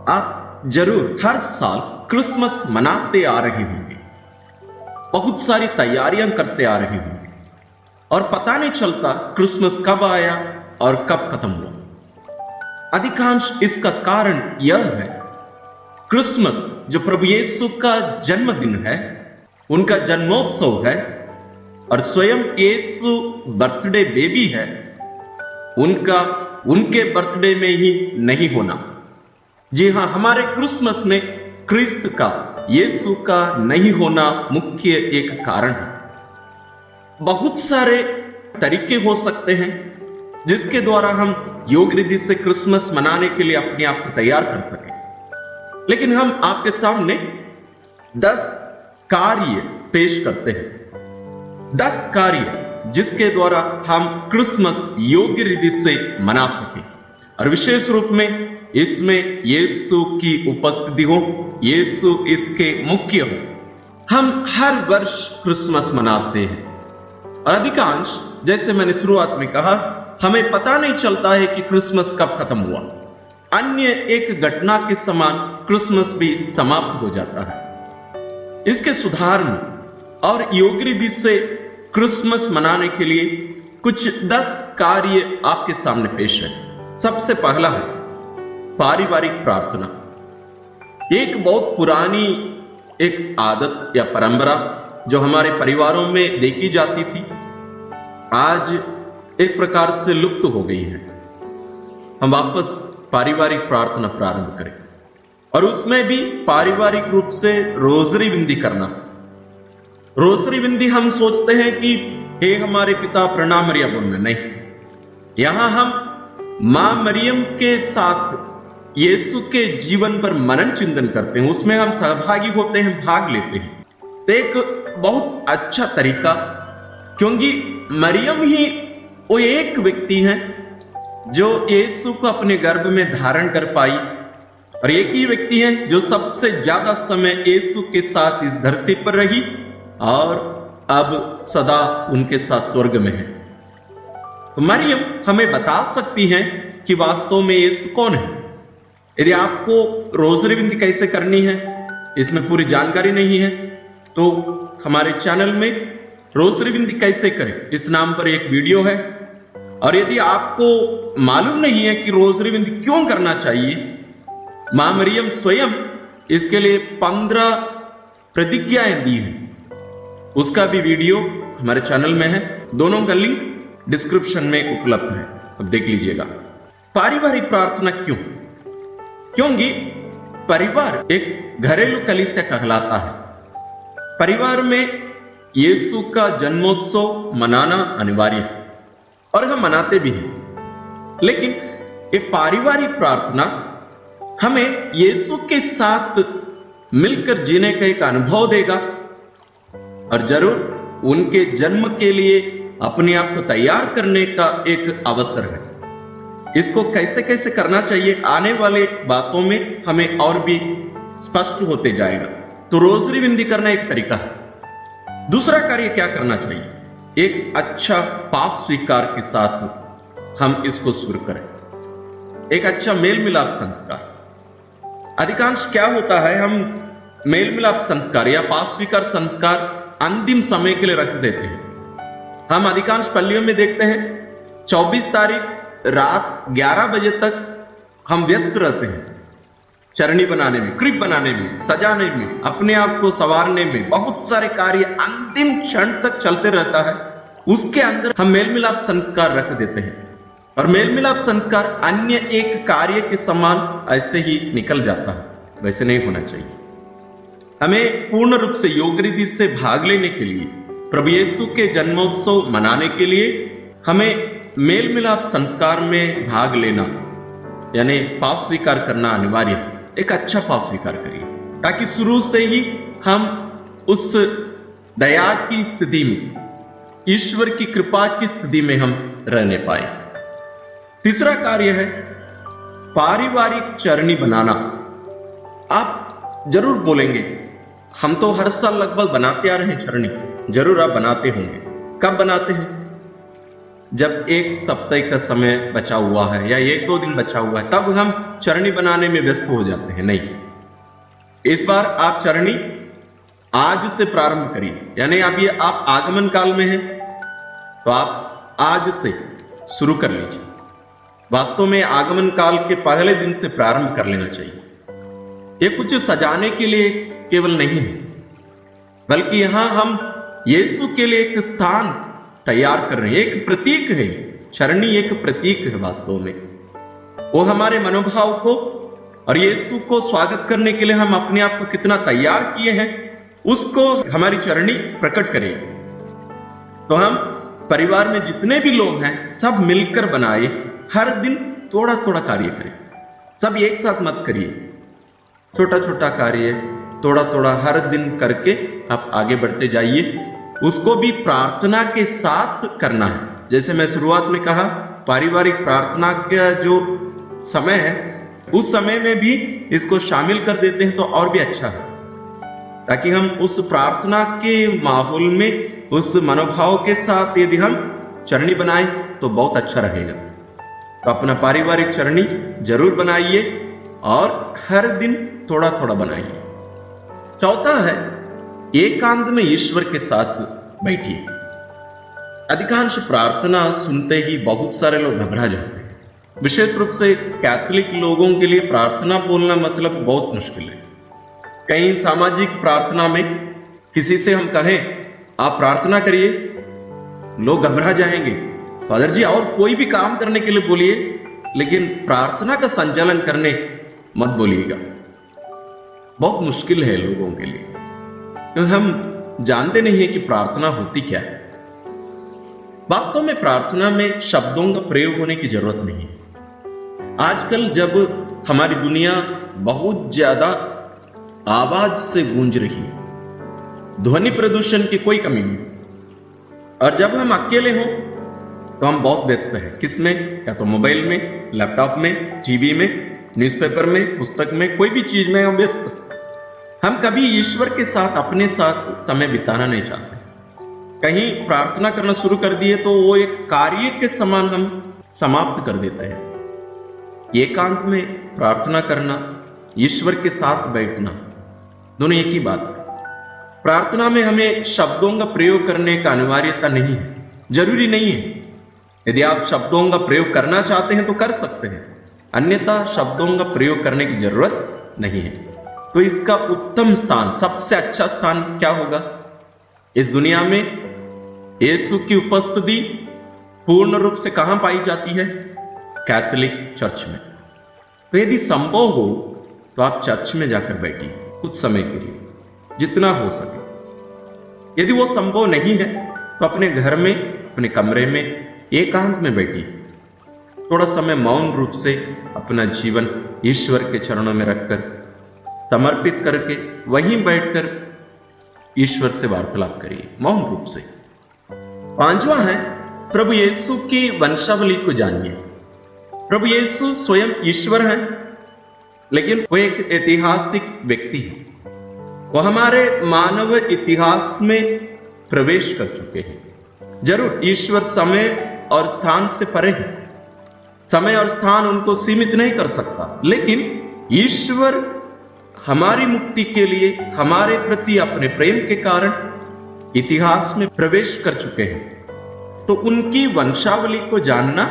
आप जरूर हर साल क्रिसमस मनाते आ रहे होंगे, बहुत सारी तैयारियां करते आ रहे होंगे और पता नहीं चलता क्रिसमस कब आया और कब खत्म हुआ। अधिकांश इसका कारण यह है, क्रिसमस जो प्रभु यीशु का जन्मदिन है, उनका जन्मोत्सव है और स्वयं यीशु बर्थडे बेबी है, उनके बर्थडे में ही नहीं होना। जी हां, हमारे क्रिसमस में क्रिस्त का, यीशु का नहीं होना मुख्य एक कारण है। बहुत सारे तरीके हो सकते हैं जिसके द्वारा हम योग रीति से क्रिसमस मनाने के लिए अपने आप को तैयार कर सकें, लेकिन हम आपके सामने 10 कार्य पेश करते हैं। 10 कार्य जिसके द्वारा हम क्रिसमस योग्य रीति से मना सकें और विशेष रूप में इसमें यीशु की उपस्थिति हो, यीशु इसके मुख्य हो। हम हर वर्ष क्रिसमस मनाते हैं और अधिकांश, जैसे मैंने शुरुआत में कहा, हमें पता नहीं चलता है कि क्रिसमस कब खत्म हुआ। अन्य एक घटना के समान क्रिसमस भी समाप्त हो जाता है। इसके सुधार में और योग्य रीति से क्रिसमस मनाने के लिए कुछ 10 कार्य आपके सामने पेश है। सबसे पहला है पारिवारिक प्रार्थना। एक बहुत पुरानी एक आदत या परंपरा जो हमारे परिवारों में देखी जाती थी, आज एक प्रकार से लुप्त हो गई है। हम वापस पारिवारिक प्रार्थना प्रारंभ करें और उसमें भी पारिवारिक रूप से रोजरी विनती करना। रोजरी विनती हम सोचते हैं कि हे हमारे पिता प्रणाम मरिया बोलना, नहीं, यहां हम मां मरियम के साथ यीशु के जीवन पर मनन चिंतन करते हैं, उसमें हम सहभागी होते हैं, भाग लेते हैं। तो एक बहुत अच्छा तरीका, क्योंकि मरियम ही वो एक व्यक्ति है जो यीशु को अपने गर्भ में धारण कर पाई और एक ही व्यक्ति है जो सबसे ज्यादा समय यीशु के साथ इस धरती पर रही और अब सदा उनके साथ स्वर्ग में है। तो मरियम हमें बता सकती है कि वास्तव में यीशु कौन है। यदि आपको रोजरी विनती कैसे करनी है, इसमें पूरी जानकारी नहीं है, तो हमारे चैनल में रोजरी विनती कैसे करें इस नाम पर एक वीडियो है। और यदि आपको मालूम नहीं है कि रोजरी विनती क्यों करना चाहिए, मां मरियम स्वयं इसके लिए 15 प्रतिज्ञाएं दी हैं, उसका भी वीडियो हमारे चैनल में है। दोनों का लिंक डिस्क्रिप्शन में उपलब्ध है, अब देख लीजिएगा। पारिवारिक प्रार्थना क्यों? क्योंकि परिवार एक घरेलू कलीसिया कहलाता है। परिवार में यीशु का जन्मोत्सव मनाना अनिवार्य है और हम मनाते भी हैं, लेकिन ये पारिवारिक प्रार्थना हमें यीशु के साथ मिलकर जीने का एक अनुभव देगा और जरूर उनके जन्म के लिए अपने आप को तैयार करने का एक अवसर है। इसको कैसे कैसे करना चाहिए, आने वाले बातों में हमें और भी स्पष्ट होते जाएगा। तो रोजरी विनती करना एक तरीका है। दूसरा कार्य क्या करना चाहिए? एक अच्छा पाप स्वीकार के साथ हम इसको शुरू करें, एक अच्छा मेल मिलाप संस्कार। अधिकांश क्या होता है, हम मेल मिलाप संस्कार या पाप स्वीकार संस्कार अंतिम समय के लिए रख देते हैं। हम अधिकांश पल्लियों में देखते हैं 24 तारीख रात 11 बजे तक हम व्यस्त रहते हैं, चरनी बनाने में, क्रिप बनाने में, सजाने में, अपने आप को संवारने में, बहुत सारे कार्य अंतिम क्षण तक चलते रहता है। उसके अंदर हम मेल मिलाप संस्कार रख देते हैं और मेल मिलाप संस्कार अन्य एक कार्य के समान ऐसे ही निकल जाता है। वैसे नहीं होना चाहिए। हमें पूर्ण रूप से योग रीति से भाग लेने के लिए, प्रभु यीशु के जन्मोत्सव मनाने के लिए हमें मेल मिलाप संस्कार में भाग लेना यानी पाप स्वीकार करना अनिवार्य है। एक अच्छा पाप स्वीकार करिए ताकि शुरू से ही हम उस दया की स्थिति में, ईश्वर की कृपा की स्थिति में हम रहने पाए। तीसरा कार्य है पारिवारिक चरनी बनाना। आप जरूर बोलेंगे, हम तो हर साल लगभग बनाते आ रहे हैं चरनी। जरूर आप बनाते होंगे। कब बनाते हैं? जब एक सप्ताह का समय बचा हुआ है या 1-2 दिन बचा हुआ है, तब हम चरणी बनाने में व्यस्त हो जाते हैं। नहीं, इस बार आप चरणी आज से प्रारंभ करिए। यानी अभी आप आगमन काल में हैं, तो आप आज से शुरू कर लीजिए। वास्तव में आगमन काल के पहले दिन से प्रारंभ कर लेना चाहिए। ये कुछ सजाने के लिए केवल नहीं है, बल्कि यहां हम यीशु के लिए एक स्थान तैयार कर रहे हैं। एक प्रतीक है, चरणी एक प्रतीक है वास्तव में। वो हमारे मनोभाव को और यीशु को स्वागत करने के लिए हम अपने आप को कितना तैयार किए हैं, उसको हमारी चरणी प्रकट करेगी। तो हम परिवार में जितने भी लोग हैं सब मिलकर बनाए, हर दिन थोड़ा थोड़ा कार्य करें। सब एक साथ मत करिए, छोटा छोटा कार्य थोड़ा थोड़ा हर दिन करके आप आगे बढ़ते जाइए। उसको भी प्रार्थना के साथ करना है। जैसे मैं शुरुआत में कहा, पारिवारिक प्रार्थना का जो समय है, उस समय में भी इसको शामिल कर देते हैं तो और भी अच्छा है, ताकि हम उस प्रार्थना के माहौल में, उस मनोभाव के साथ यदि हम चरणी बनाए तो बहुत अच्छा रहेगा। तो अपना पारिवारिक चरणी जरूर बनाइए और हर दिन थोड़ा थोड़ा बनाइए। चौथा है, एकांत में ईश्वर के साथ बैठिए। अधिकांश प्रार्थना सुनते ही बहुत सारे लोग घबरा जाते हैं। विशेष रूप से कैथोलिक लोगों के लिए प्रार्थना बोलना मतलब बहुत मुश्किल है। कहीं सामाजिक प्रार्थना में किसी से हम कहें आप प्रार्थना करिए, लोग घबरा जाएंगे। फादर जी और कोई भी काम करने के लिए बोलिए, लेकिन प्रार्थना का संचालन करने मत बोलिएगा। बहुत मुश्किल है लोगों के लिए, क्योंकि हम जानते नहीं है कि प्रार्थना होती क्या है। वास्तव में प्रार्थना में शब्दों का प्रयोग होने की जरूरत नहीं है। आजकल जब हमारी दुनिया बहुत ज्यादा आवाज से गूंज रही है, ध्वनि प्रदूषण की कोई कमी नहीं, और जब हम अकेले हों तो हम बहुत व्यस्त हैं। किसमें? या तो मोबाइल में, लैपटॉप में, टीवी में, न्यूज़पेपर में, पुस्तक में, कोई भी चीज में हम व्यस्त। हम कभी ईश्वर के साथ, अपने साथ समय बिताना नहीं चाहते। कहीं प्रार्थना करना शुरू कर दिए तो वो एक कार्य के समान हम समाप्त कर देते हैं। एकांत में प्रार्थना करना, ईश्वर के साथ बैठना, दोनों एक ही बात है। प्रार्थना में हमें शब्दों का प्रयोग करने का अनिवार्यता नहीं है, जरूरी नहीं है। यदि आप शब्दों का प्रयोग करना चाहते हैं तो कर सकते हैं, अन्यथा शब्दों का प्रयोग करने की जरूरत नहीं है। तो इसका उत्तम स्थान, सबसे अच्छा स्थान क्या होगा? इस दुनिया में यीशु की उपस्थिति पूर्ण रूप से कहां पाई जाती है? कैथोलिक चर्च में। तो यदि संभव हो तो आप चर्च में जाकर बैठिए कुछ समय के लिए, जितना हो सके। यदि वो संभव नहीं है तो अपने घर में, अपने कमरे में एकांत में बैठिए। थोड़ा समय मौन रूप से अपना जीवन ईश्वर के चरणों में रखकर, समर्पित करके, वहीं बैठकर ईश्वर से वार्तालाप करिए मौन रूप से। पांचवा है, प्रभु यीशु की वंशावली को जानिए। प्रभु यीशु स्वयं ईश्वर हैं, लेकिन वो एक ऐतिहासिक व्यक्ति है। वो हमारे मानव इतिहास में प्रवेश कर चुके हैं। जरूर ईश्वर समय और स्थान से परे है, समय और स्थान उनको सीमित नहीं कर सकता, लेकिन ईश्वर हमारी मुक्ति के लिए, हमारे प्रति अपने प्रेम के कारण इतिहास में प्रवेश कर चुके हैं। तो उनकी वंशावली को जानना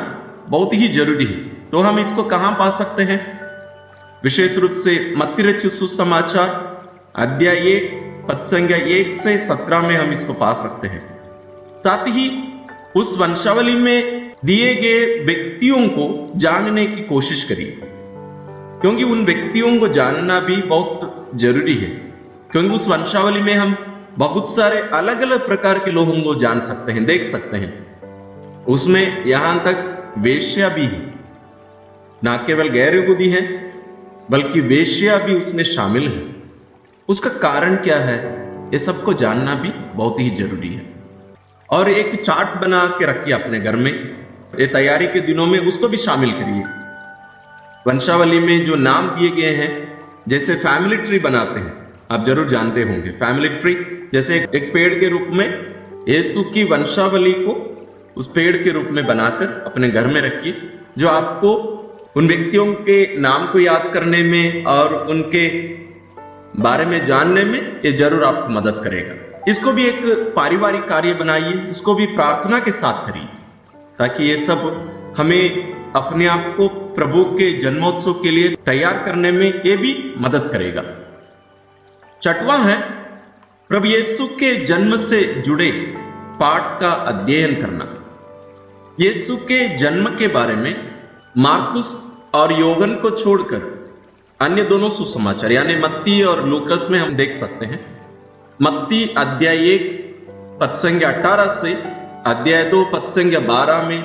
बहुत ही जरूरी है। तो हम इसको कहां पा सकते हैं? विशेष रूप से मत्ती रचित सुसमाचार अध्याय 1 पद संख्या 1 से 17 में हम इसको पा सकते हैं। साथ ही उस वंशावली में दिए गए व्यक्तियों को जानने की कोशिश करिए, क्योंकि उन व्यक्तियों को जानना भी बहुत जरूरी है। क्योंकि उस वंशावली में हम बहुत सारे अलग अलग प्रकार के लोगों को जान सकते हैं, देख सकते हैं। उसमें यहां तक वेश्या भी है, ना केवल गैर यहूदी है बल्कि वेश्या भी उसमें शामिल है। उसका कारण क्या है, ये सबको जानना भी बहुत ही जरूरी है। और एक चार्ट बना के रखिए अपने घर में, ये तैयारी के दिनों में उसको भी शामिल करिए। वंशावली में जो नाम दिए गए हैं, जैसे फैमिली ट्री बनाते हैं, आप जरूर जानते होंगे। फैमिली ट्री जैसे एक पेड़ के रूप में यीशु की वंशावली को उस पेड़ के रूप में बनाकर अपने घर में रखिए, जो आपको उन व्यक्तियों के नाम को याद करने में और उनके बारे में जानने में ये जरूर आपको मदद करेगा। इसको भी एक पारिवारिक कार्य बनाइए, इसको भी प्रार्थना के साथ करिए, ताकि ये सब हमें अपने आप को प्रभु के जन्मोत्सव के लिए तैयार करने में ये भी मदद करेगा। छठवां है प्रभु यीशु के जन्म से जुड़े पाठ का अध्ययन करना। यीशु के जन्म के बारे में मार्कुस और योगन को छोड़कर अन्य दोनों सुसमाचार यानी मत्ती और लूकस में हम देख सकते हैं। मत्ती अध्याय 1 पद संख्या 18 से अध्याय 2 पद संख्या 12 में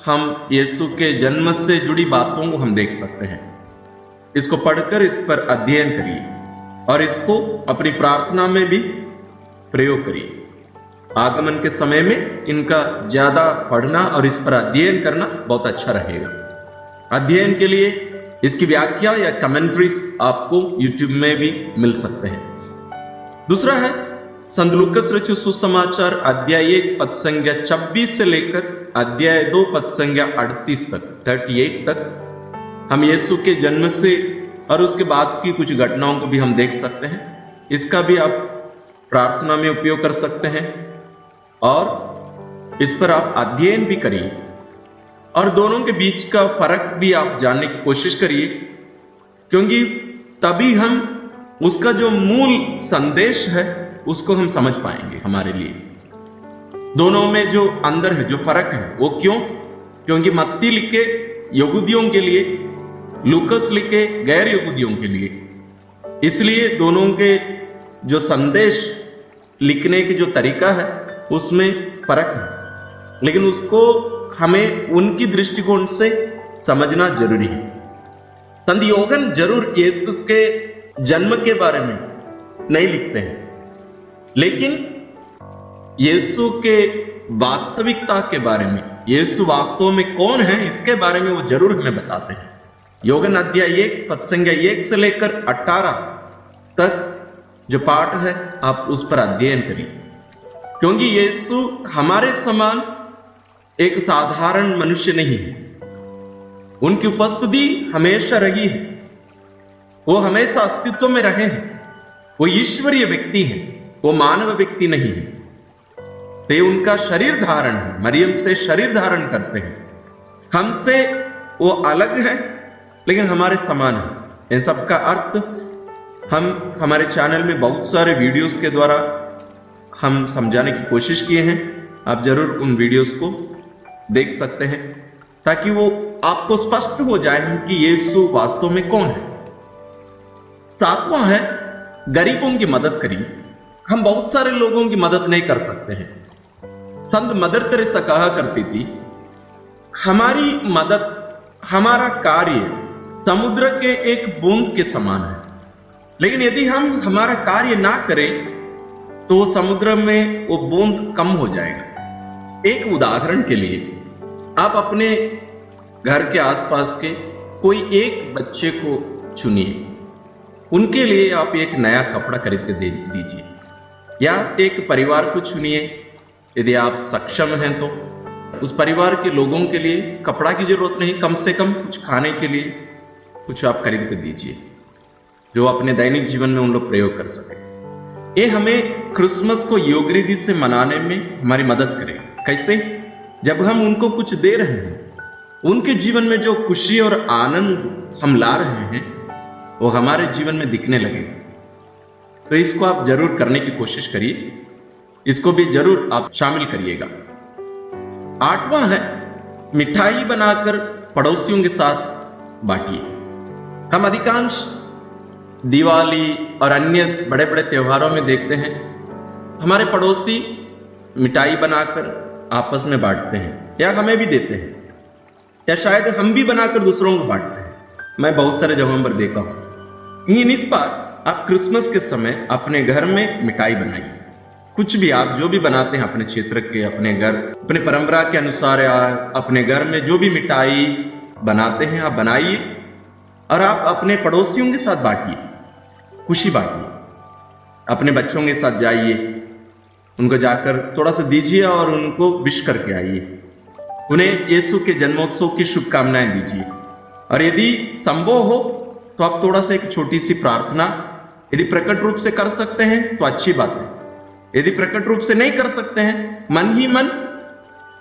हम यीशु के जन्म से जुड़ी बातों को हम देख सकते हैं। इसको पढ़कर इस पर अध्ययन करिए और इसको अपनी प्रार्थना में भी प्रयोग करिए। आगमन के समय में इनका ज्यादा पढ़ना और इस पर अध्ययन करना बहुत अच्छा रहेगा। अध्ययन के लिए इसकी व्याख्या या कमेंट्रीज आपको YouTube में भी मिल सकते हैं। दूसरा है संत लूकास रचित सुसमाचार अध्याय 1 पद संख्या 26 से लेकर अध्याय 2 पद संख्या 38 तक हम यीशु के जन्म से और उसके बाद की कुछ घटनाओं को भी हम देख सकते हैं। इसका भी आप प्रार्थना में उपयोग कर सकते हैं और इस पर आप अध्ययन भी करिए और दोनों के बीच का फर्क भी आप जानने की कोशिश करिए, क्योंकि तभी हम उसका जो मूल संदेश है उसको हम समझ पाएंगे। हमारे लिए दोनों में जो अंदर है, जो फर्क है, वो क्यों? क्योंकि मत्ती लिखे यहूदियों के लिए, लूकस लिखे गैर यहूदियों के लिए, इसलिए दोनों के जो संदेश लिखने के जो तरीका है उसमें फर्क है, लेकिन उसको हमें उनकी दृष्टिकोण से समझना जरूरी है। संत योगन जरूर यीशु के जन्म के बारे में नहीं लिखते हैं, लेकिन यीशु के वास्तविकता के बारे में, यीशु वास्तव में कौन है इसके बारे में वो जरूर हमें बताते हैं। योगन अध्याय 1 पद संख्या 1 से लेकर 18 तक जो पाठ है आप उस पर अध्ययन करिए, क्योंकि यीशु हमारे समान एक साधारण मनुष्य नहीं है। उनकी उपस्थिति हमेशा रही है, वो हमेशा अस्तित्व में रहे हैं। वो ईश्वरीय व्यक्ति है, वो मानव व्यक्ति नहीं है। ते उनका शरीर धारण है, मरियम से शरीर धारण करते हैं। हमसे वो अलग है लेकिन हमारे समान है। इन सब का अर्थ हम हमारे चैनल में बहुत सारे वीडियोस के द्वारा हम समझाने की कोशिश किए हैं। आप जरूर उन वीडियोस को देख सकते हैं ताकि वो आपको स्पष्ट हो जाए कि यीशु वास्तव में कौन है। सातवां है गरीबों की मदद करिए। हम बहुत सारे लोगों की मदद नहीं कर सकते हैं। संत मदर तेरेसा कहा करती थी, हमारी मदद, हमारा कार्य समुद्र के एक बूंद के समान है, लेकिन यदि हम हमारा कार्य ना करें तो समुद्र में वो बूंद कम हो जाएगा। एक उदाहरण के लिए आप अपने घर के आसपास के कोई एक बच्चे को चुनिए, उनके लिए आप एक नया कपड़ा खरीद के दे दीजिए, या एक परिवार को चुनिए, यदि आप सक्षम हैं तो उस परिवार के लोगों के लिए कपड़ा की जरूरत नहीं, कम से कम कुछ खाने के लिए कुछ आप खरीद के दीजिए जो अपने दैनिक जीवन में उन लोग प्रयोग कर सके। ये हमें क्रिसमस को योग्य रीति से मनाने में हमारी मदद करेगा। कैसे? जब हम उनको कुछ दे रहे हैं, उनके जीवन में जो खुशी और आनंद हम ला रहे हैं वो हमारे जीवन में दिखने लगेगा। तो इसको आप जरूर करने की कोशिश करिए, इसको भी जरूर आप शामिल करिएगा। आठवां है मिठाई बनाकर पड़ोसियों के साथ बांटिए। हम अधिकांश दिवाली और अन्य बड़े बड़े त्योहारों में देखते हैं हमारे पड़ोसी मिठाई बनाकर आपस में बांटते हैं, या हमें भी देते हैं, या शायद हम भी बनाकर दूसरों को बांटते हैं। मैं बहुत सारे जगहों पर देखा हूं। इस बार आप क्रिसमस के समय अपने घर में मिठाई बनाइए। कुछ भी आप जो भी बनाते हैं अपने क्षेत्र के, अपने घर, अपने परंपरा के अनुसार अपने घर में जो भी मिठाई बनाते हैं आप बनाइए और आप अपने पड़ोसियों के साथ बांटिए, खुशी बांटिए। अपने बच्चों के साथ जाइए, उनको जाकर थोड़ा सा दीजिए और उनको विश करके आइए। उन्हें यीशु के जन्मोत्सव की शुभकामनाएं दीजिए। और यदि संभव हो तो आप थोड़ा सा एक छोटी सी प्रार्थना यदि प्रकट रूप से कर सकते हैं तो अच्छी बात है। यदि प्रकट रूप से नहीं कर सकते हैं, मन ही मन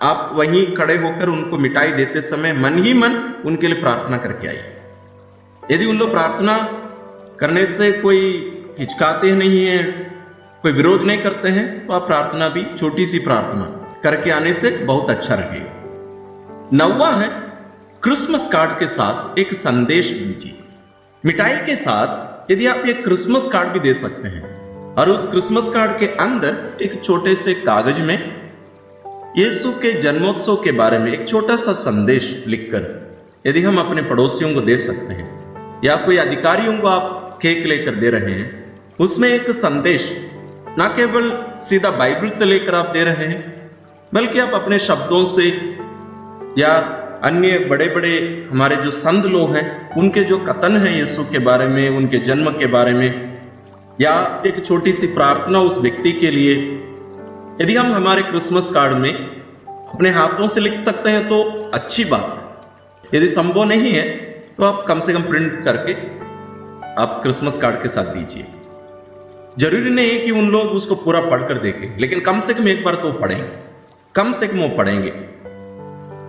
आप वहीं खड़े होकर उनको मिठाई देते समय मन ही मन उनके लिए प्रार्थना करके आइए। यदि उन लोग प्रार्थना करने से कोई हिचकाते नहीं है, कोई विरोध नहीं करते हैं, तो आप प्रार्थना भी छोटी सी प्रार्थना करके आने से बहुत अच्छा रहेगा। 9वां है, क्रिसमस कार्ड के साथ एक संदेश दीजिए। मिठाई के साथ यदि आप एक क्रिसमस कार्ड भी दे सकते हैं और उस क्रिसमस कार्ड के अंदर एक छोटे से कागज में यीशु के जन्मोत्सव के बारे में एक छोटा सा संदेश लिखकर यदि हम अपने पड़ोसियों को दे सकते हैं, या कोई अधिकारियों को आप केक लेकर दे रहे हैं, उसमें एक संदेश ना केवल सीधा बाइबल से लेकर आप दे रहे हैं, बल्कि आप अपने शब्दों से या अन्य बड़े बड़े हमारे जो संत लोग हैं उनके जो कथन है यीशु के बारे में, उनके जन्म के बारे में, या एक छोटी सी प्रार्थना उस व्यक्ति के लिए यदि हम हमारे क्रिसमस कार्ड में अपने हाथों से लिख सकते हैं तो अच्छी बात है। यदि संभव नहीं है तो आप कम से कम प्रिंट करके आप क्रिसमस कार्ड के साथ दीजिए। जरूरी नहीं है कि उन लोग उसको पूरा पढ़कर देखें, लेकिन कम से कम एक बार तो पढ़ेंगे, कम से कम वो पढ़ेंगे।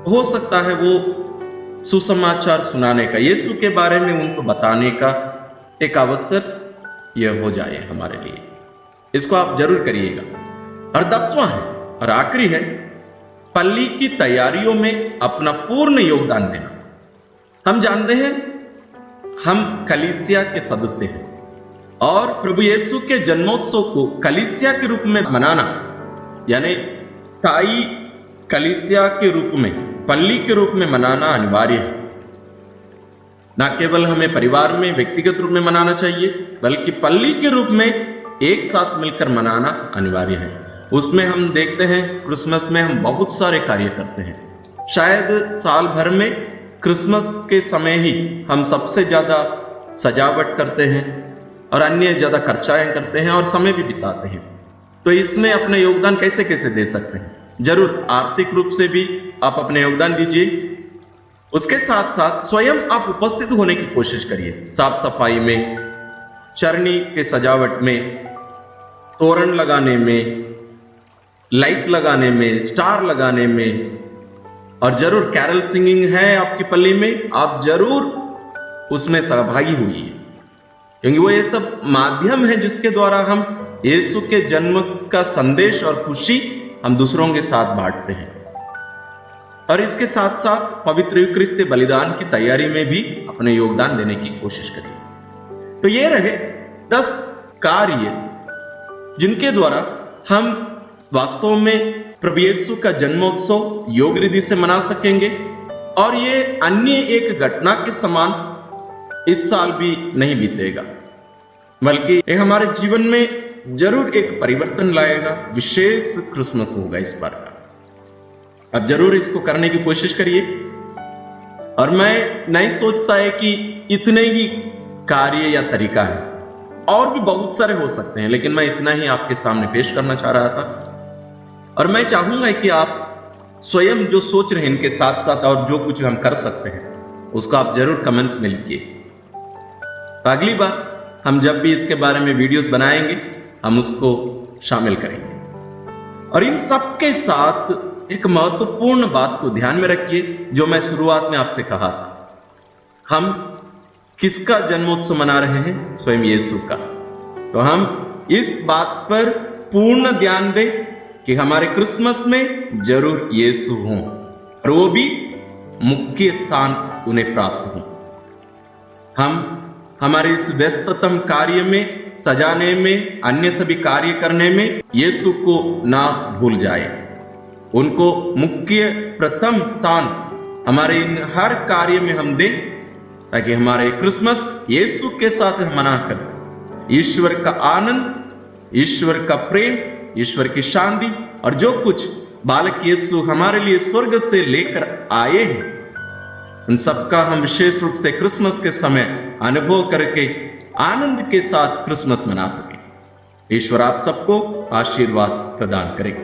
हो सकता है वो सुसमाचार सुनाने का, यीशु के बारे में उनको बताने का एक अवसर यह हो जाए हमारे लिए। इसको आप जरूर करिएगा। और 10वां है और आखिरी है, पल्ली की तैयारियों में अपना पूर्ण योगदान देना। हम जानते हैं हम कलीसिया के सदस्य हैं और प्रभु यीशु के जन्मोत्सव को कलीसिया के रूप में मनाना, यानी ताई कलीसिया के रूप में, पल्ली के रूप में मनाना अनिवार्य है। ना केवल हमें परिवार में व्यक्तिगत रूप में मनाना चाहिए, बल्कि पल्ली के रूप में एक साथ मिलकर मनाना अनिवार्य है। उसमें हम देखते हैं क्रिसमस में हम बहुत सारे कार्य करते हैं। शायद साल भर में क्रिसमस के समय ही हम सबसे ज्यादा सजावट करते हैं और अन्य ज्यादा खर्चाएं करते हैं और समय भी बिताते हैं। तो इसमें अपने योगदान कैसे कैसे दे सकते हैं? जरूर आर्थिक रूप से भी आप अपने योगदान दीजिए। उसके साथ साथ स्वयं आप उपस्थित होने की कोशिश करिए। साफ सफाई में, चरनी के सजावट में, तोरण लगाने में, लाइट लगाने में, स्टार लगाने में, और जरूर कैरल सिंगिंग है आपकी पल्ली में, आप जरूर उसमें सहभागी हुई, क्योंकि वो ये सब माध्यम है जिसके द्वारा हम यीशु के जन्म का संदेश और खुशी हम दूसरों के साथ बांटते हैं। और इसके साथ साथ पवित्र यूकरिस्त बलिदान की तैयारी में भी अपने योगदान देने की कोशिश करिए। तो ये रहे 10 कार्य जिनके द्वारा हम वास्तव में प्रभु यीशु का जन्मोत्सव योग्य रीति से मना सकेंगे। और ये अन्य एक घटना के समान इस साल भी नहीं बीतेगा, बल्कि ये हमारे जीवन में जरूर एक परिवर्तन लाएगा। विशेष क्रिसमस होगा इस बार का। अब जरूर इसको करने की कोशिश करिए। और मैं नहीं सोचता है कि इतने ही कार्य या तरीका है, और भी बहुत सारे हो सकते हैं, लेकिन मैं इतना ही आपके सामने पेश करना चाह रहा था। और मैं चाहूंगा कि आप स्वयं जो सोच रहे हैं इनके साथ साथ और जो कुछ हम कर सकते हैं उसको आप जरूर कमेंट्स में लिखिए। तो अगली बार हम जब भी इसके बारे में वीडियोस बनाएंगे हम उसको शामिल करेंगे। और इन सब के साथ एक महत्वपूर्ण बात को ध्यान में रखिए जो मैं शुरुआत में आपसे कहा था। हम किसका जन्मोत्सव मना रहे हैं? स्वयं यीशु का। तो हम इस बात पर पूर्ण ध्यान दें कि हमारे क्रिसमस में जरूर यीशु हों और वो भी मुख्य स्थान उन्हें प्राप्त हो। हम हमारे इस व्यस्ततम कार्य में, सजाने में, अन्य सभी कार्य करने में यीशु को ना भूल जाए। उनको मुख्य प्रथम स्थान हमारे इन हर कार्य में हम दें, ताकि हमारे क्रिसमस यीशु के साथ मनाकर ईश्वर का आनंद, ईश्वर का प्रेम, ईश्वर की शांति और जो कुछ बालक यीशु हमारे लिए स्वर्ग से लेकर आए हैं उन सबका हम विशेष रूप से क्रिसमस के समय अनुभव करके आनंद के साथ क्रिसमस मना सके। ईश्वर आप सबको आशीर्वाद प्रदान करें।